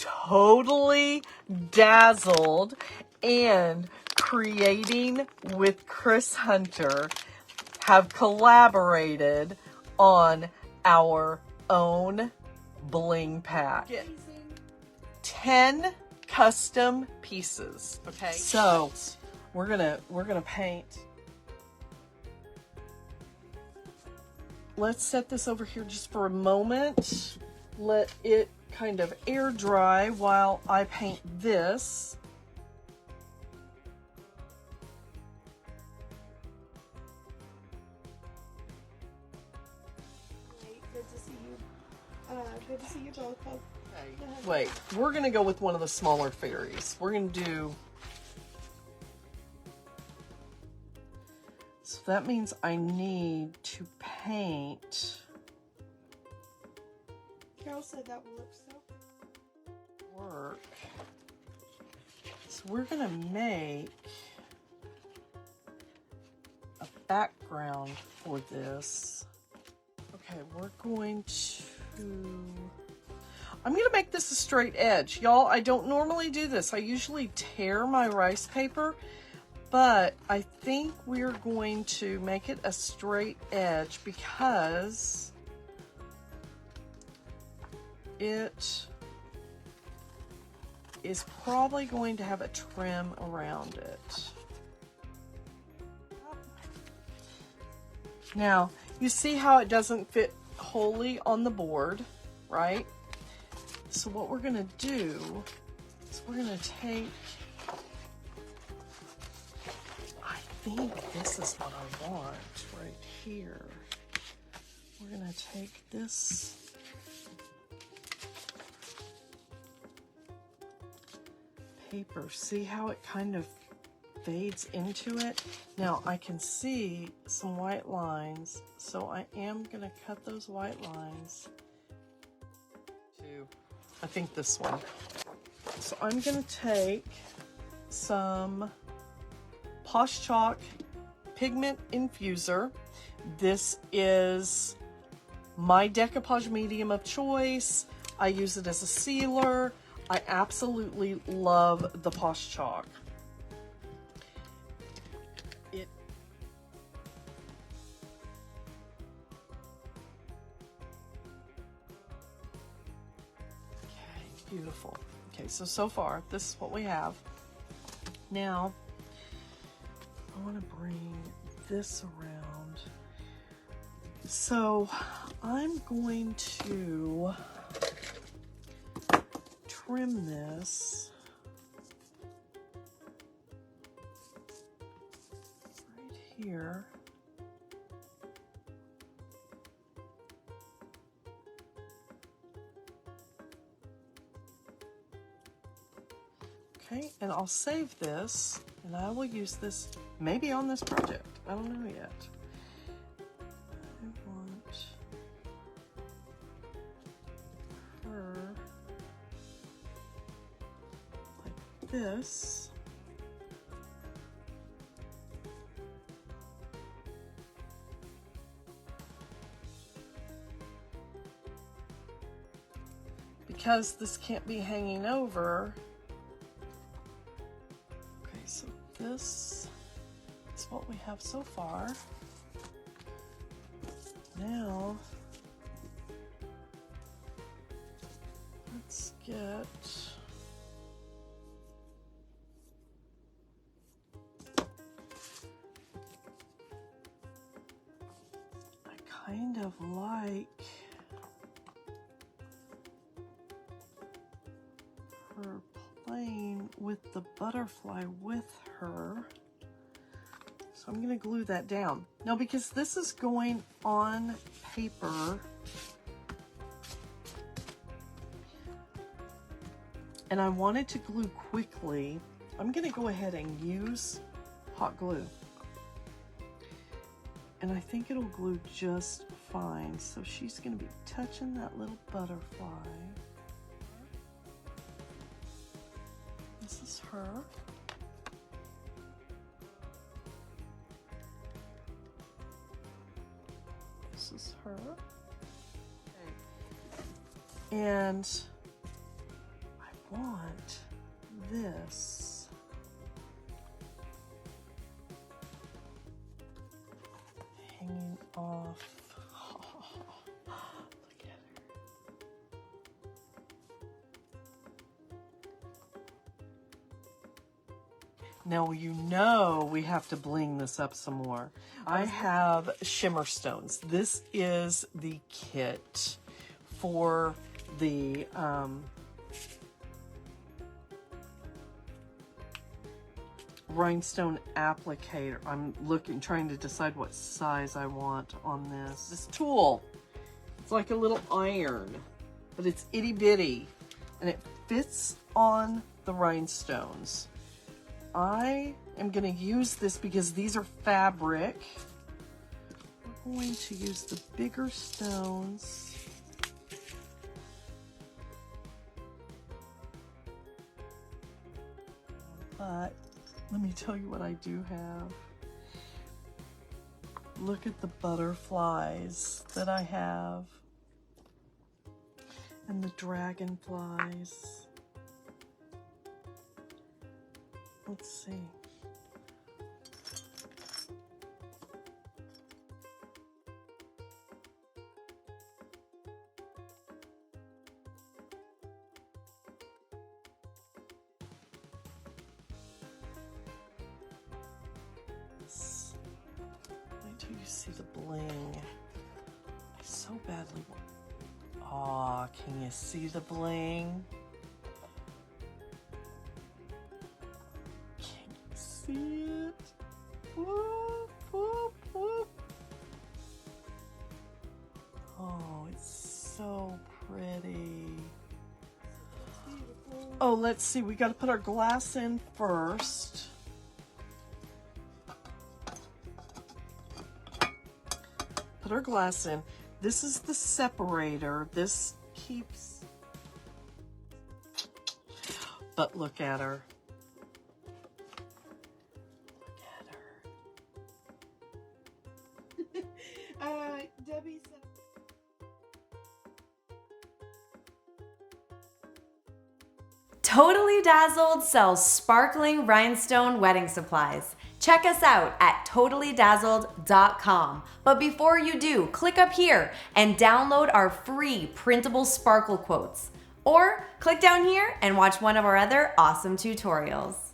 Totally Dazzled and Creating with Kris Hunter have collaborated on our own bling pack. 10 custom pieces. Okay, so we're gonna paint. Let's set this over here just for a moment. Let it kind of air dry while I paint this. Good to see you. Good to see you both. Okay. Wait, we're gonna go with one of the smaller fairies. We're gonna do. So that means I need to paint. Carol said that will look so Work. So we're gonna make a background for this. Okay, we're going to. I'm gonna make this a straight edge, y'all. I don't normally do this. I usually tear my rice paper, but I think we're going to make it a straight edge because it is probably going to have a trim around it. Now, you see how it doesn't fit wholly on the board, right? So what we're gonna do is we're gonna take, I think this is what I want right here. We're gonna take this paper. See how it kind of fades into it? Now I can see some white lines, so I am gonna cut those white lines to, I think this one. So I'm gonna take some Posh Chalk Pigment Infuser. This is my decoupage medium of choice. I use it as a sealer. I absolutely love the Posh Chalk. Beautiful. Okay, so far, this is what we have. Now, I want to bring this around. So, I'm going to trim this right here. Okay, and I'll save this, and I will use this maybe on this project. I don't know yet. I want her like this. Because this can't be hanging over. So this is what we have so far. Now, let's get I kind of like her playing with the butterfly with her. So I'm going to glue that down. Now, because this is going on paper, and I wanted to glue quickly, I'm going to go ahead and use hot glue. And I think it'll glue just fine. So she's going to be touching that little butterfly. This is her. This is her. Okay. And I this. Hanging off. Look at her. Now you know we have to bling this up some more. I have shimmer stones. This is the kit for the Rhinestone Applicator. I'm trying to decide what size I want on this. This tool, it's like a little iron, but it's itty bitty, and it fits on the rhinestones. I am going to use this because these are fabric. We're going to use the bigger stones. But let me tell you what I do have. Look at the butterflies that I have. And the dragonflies. Let's see. Wait till you see the bling. I so badly want. Aw, can you see the bling? See it? Whoop, whoop, whoop. Oh, it's so pretty. Oh, let's see. We got to put our glass in first. Put our glass in. This is the separator. This keeps. But look at her. Debbie said. Totally Dazzled sells sparkling rhinestone wedding supplies. Check us out at totallydazzled.com. But before you do, click up here and download our free printable sparkle quotes. Or click down here and watch one of our other awesome tutorials.